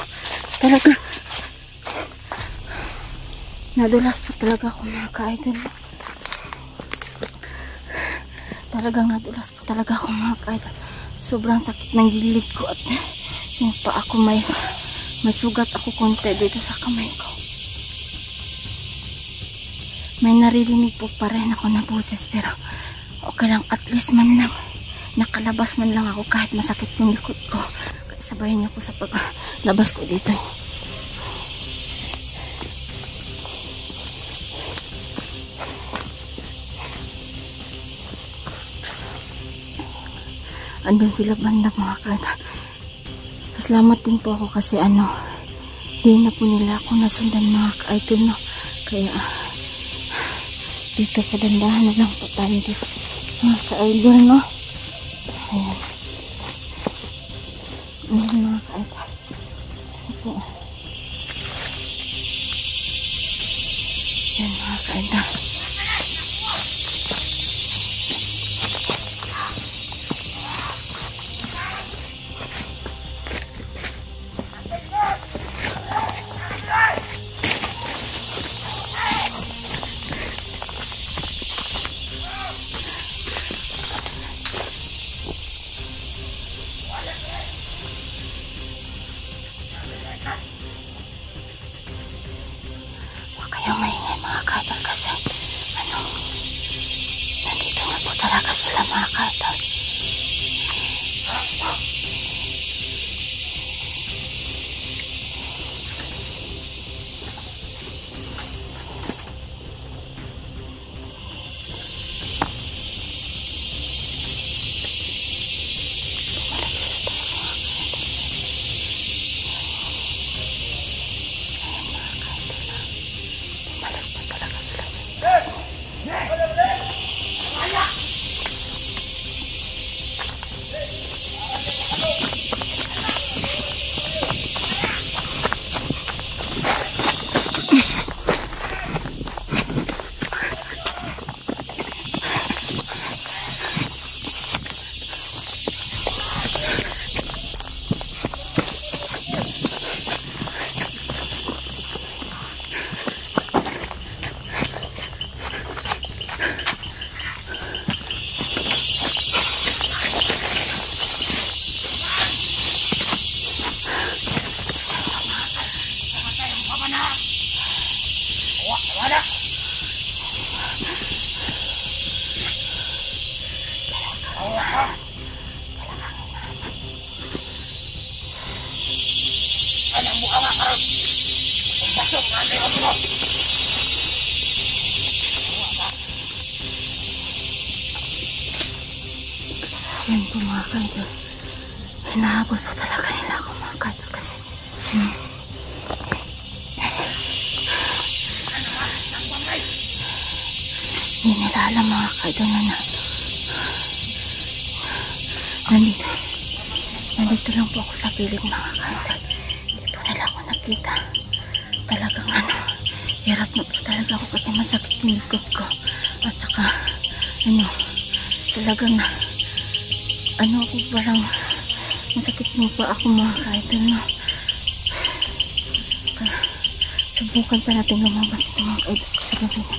Talaga nadulas po talaga ako mga ka-idol. Talagang nadulas po talaga ako mga ka-idol. Sobrang sakit ng gilid ko at yung paa ko may sugat ako konti dito sa kamay ko. May naririnig po pa rin ako na boses pero okay lang, at least man lang nakalabas man lang ako kahit masakit yung likod ko. Kaya sabayan niyo ko sa paglabas ko dito. Andun sila banda mga ka-idol. Salamat din po ako kasi ano, di na po nila ako nasundan mga ka-idol, no? Kaya dito padandahan na lang po tayo dito mga ka-idol, no? Ayan. Ayan mga ka-idol. Ito. Ayan mga ka-idol. mga ka-idol kasi ano, nandito na po talaga sila mga ka-idol. Yan po mga ka-idol. Hinahabol po talaga nila ako mga ka-idol kasi hindi nila alam mga ka-idol na nandito lang po ako sa piling mga ka-idol. Hindi po nila ako nakita. Talagang hirap na po talaga ako kasi masakit yung likod ko. At saka talagang ako parang masakit mo pa ako mga ka-idol subukan pa natin lumabas ito mga ka-idol sa gabi na.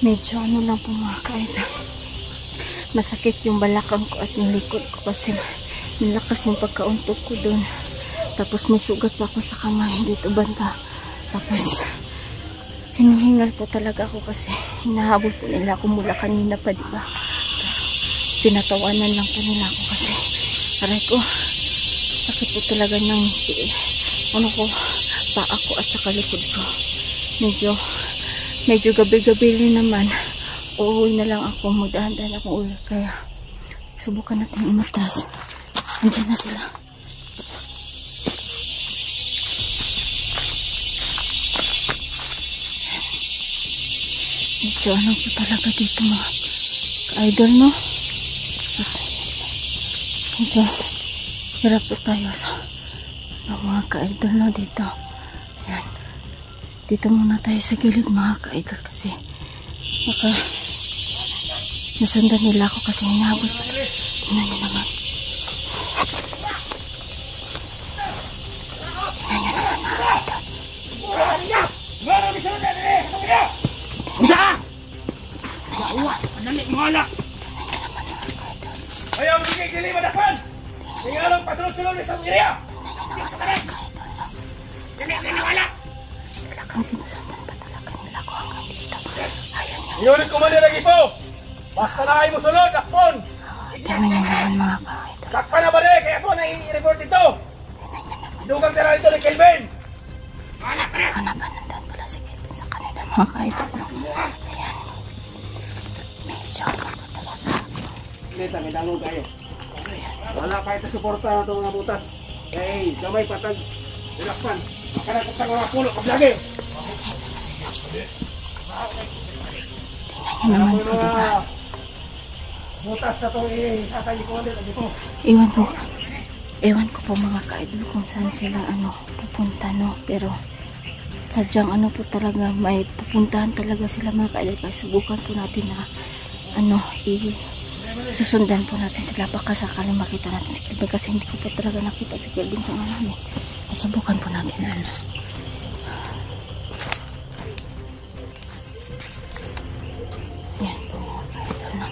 Medyo lang po mga ka-idol. Masakit yung balakang ko at yung likod ko kasi malakas yung pagkauntok ko doon. Tapos may sugat pa ako sa kamay dito banda. Tapos hinihingal po talaga ako kasi hinahabol po nila ako mula kanina pa, diba? Tinatawanan lang po nila ako kasi aray ko, sakit po talaga ng paa ko at saka likod ko. Medyo gabi-gabi rin naman. Uuwi na lang ako. Magdahan-dahan akong uwi. Kaya subukan natin umatras. Andiyan na sila. Medyo po talaga dito mga ka-idol, no? Medyo hirap po tayo sa mga ka-idol, no? Dito. Ayan. Dito muna tayo sa gilid mga ka-idol kasi baka nasundan nila ako kasi hinabot. Tingnan nyo naman. Tingnan nyo naman mga ka-idol. Ayaw mo sige dili madapan. Tingnan ang pasulod-sulod sa area. Dili wala. Sinusundan pa talaga nila ko hanggang dito. Ayan nyo. Unit commander lagi po. Basta na ay mo sulod, lakpon. Tingnan nyo naman mga ka-idol. Lakpan na ba rin? Kaya ako na i-report dito. Dugang tira ito ni Kelvin. Sabi ko na ba nandun pala si Kelvin sa kanila mga ka-idol. Ayan. Medyo pa talaga. Neta, may dangog kayo. Wala kahit na suporta na itong mga butas. Eh, gamay patag. Lakpan. Makanagpag sa mga pulo. Kablagi. Tingnan nyo naman po, diba? Butas sa itong itatay ko ulit. Ewan ko po mga ka-idol kung saan sila pupunta, no? Pero sadyang po talaga may pupuntahan talaga sila mga ka-idol. Kaya subukan po natin na susundan po natin sila baka sakaling makita natin si Kelvin kasi hindi ko po talaga nakita si Kelvin sa marami. Subukan po natin ano. Yan po mga ka-idol. No?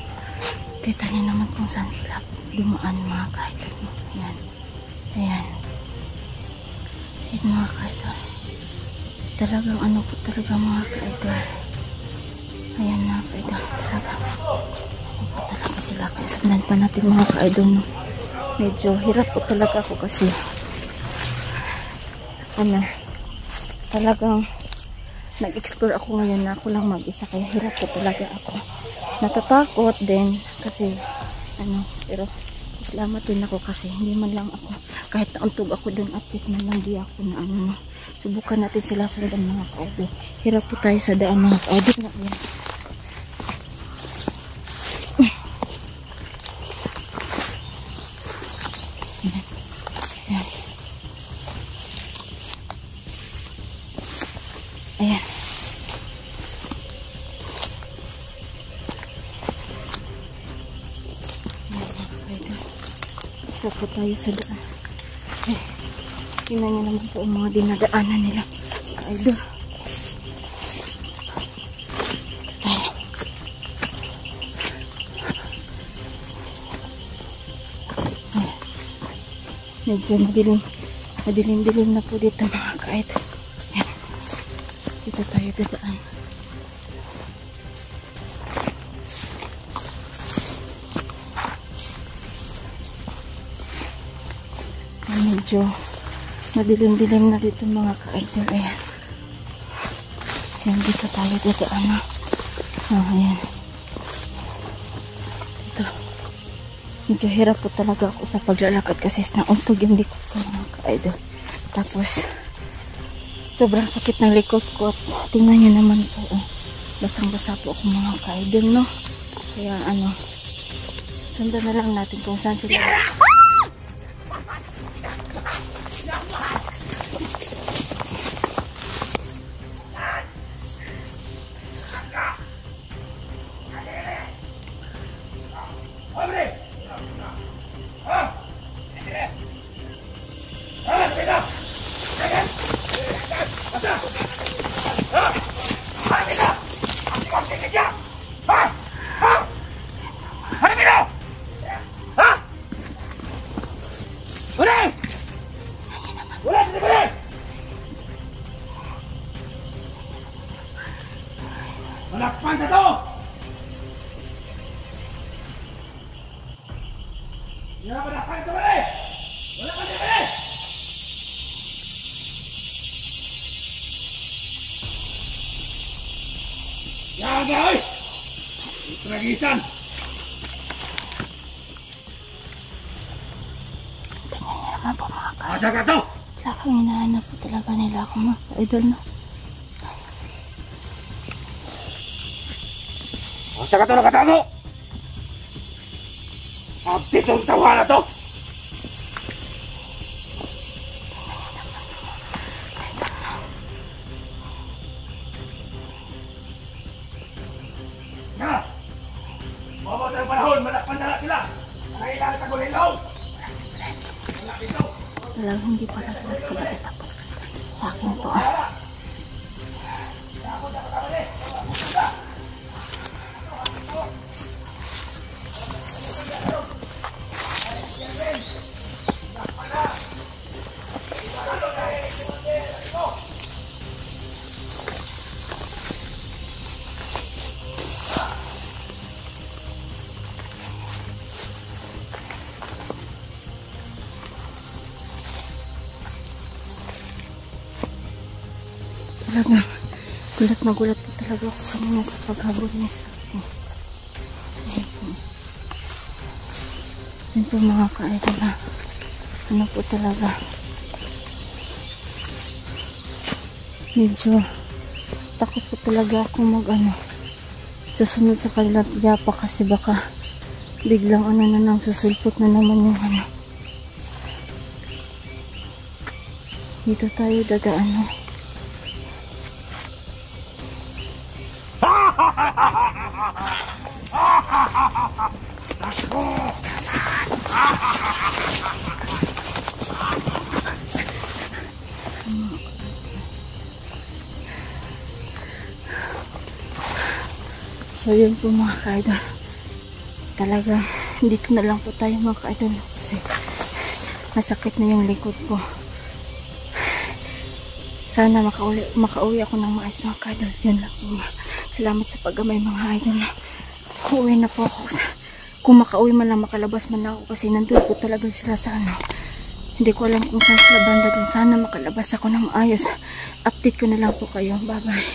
Kita niyo naman kung saan sila dumaan mga ka-idol. No? Yan. Ayan. Ayan mga ka-idol. Talagang ano po talaga mga ka-idol. Ayan mga ka-idol. Talagang ano po talaga sila. Kaya sundan pa natin mga ka-idol. No? Medyo hirap po talaga ako kasi ano, talagang nag-explore ako ngayon na ako lang mag-isa. Kaya hirap po talaga ako. Natatakot din kasi ano, pero salamat din ako kasi hindi man lang ako, kahit nauntog ako dun at least man lang di ako na ano, subukan natin sila sa daan mga ka-idol. Hirap po tayo sa daan mga ka-idol na yan. Ayan. Ito po tayo sa daan. Tingnan niyo naman po ang mga dinadaanan nila. Ka-idol. Medyo madilim na po dito mga ka-idol. Dito tayo dadaan. Medyo madilim na dito mga ka-idol. Ayan. Ayan, dito tayo dadaan. Ayan. Dito. Medyo hirap po talaga ako sa paglalakad kasi nauntog yung likod ko mga ka-idol. Tapos sobrang sakit ng likod ko. Tingnan nyo naman po. Basang-basa po ako mga ka-idol, no? Kaya ano, sundan na lang natin kung saan sila. Malakpan ka to! Yan, malakpan ka bali! Malakpan ka bali! Yan ka, oy! Tragisan! Tingnan niyo naman po mga ka-idol. Asa ka to? Talagang hinahanap po talaga nila ako mga ka-idol, no? Asa ka to nakatago? Abdit yung tawa na to! Nga! Mabot ang panahon, malakpan na sila! Kailangan tagulilaw! Talagang hindi pala sila kabalik tapos sa akin po. Talagang gulat na gulat po talaga ako kanina sa paghabol niya sa akin. Yan po mga ka-idol na ano po talaga. Medyo takot po talaga ako susunod sa kanilang yapa kasi baka biglang ano na nang susulpot na naman yung ano. Dito tayo dadaan, no? So yun po mga ka-idol. Talagang dito na lang po tayo mga ka-idol kasi masakit na yung likod ko. Sana makauwi ako ng maayos mga ka-idol. Yun lang po. Salamat sa paggamay mga idol. Uwi na po ako. Kung makauwi man lang, makalabas man ako kasi nandun po talaga sila sa ano. Hindi ko alam kung saan sila banda dun. Sana makalabas ako ng maayos. Update ko na lang po kayo. Bye bye.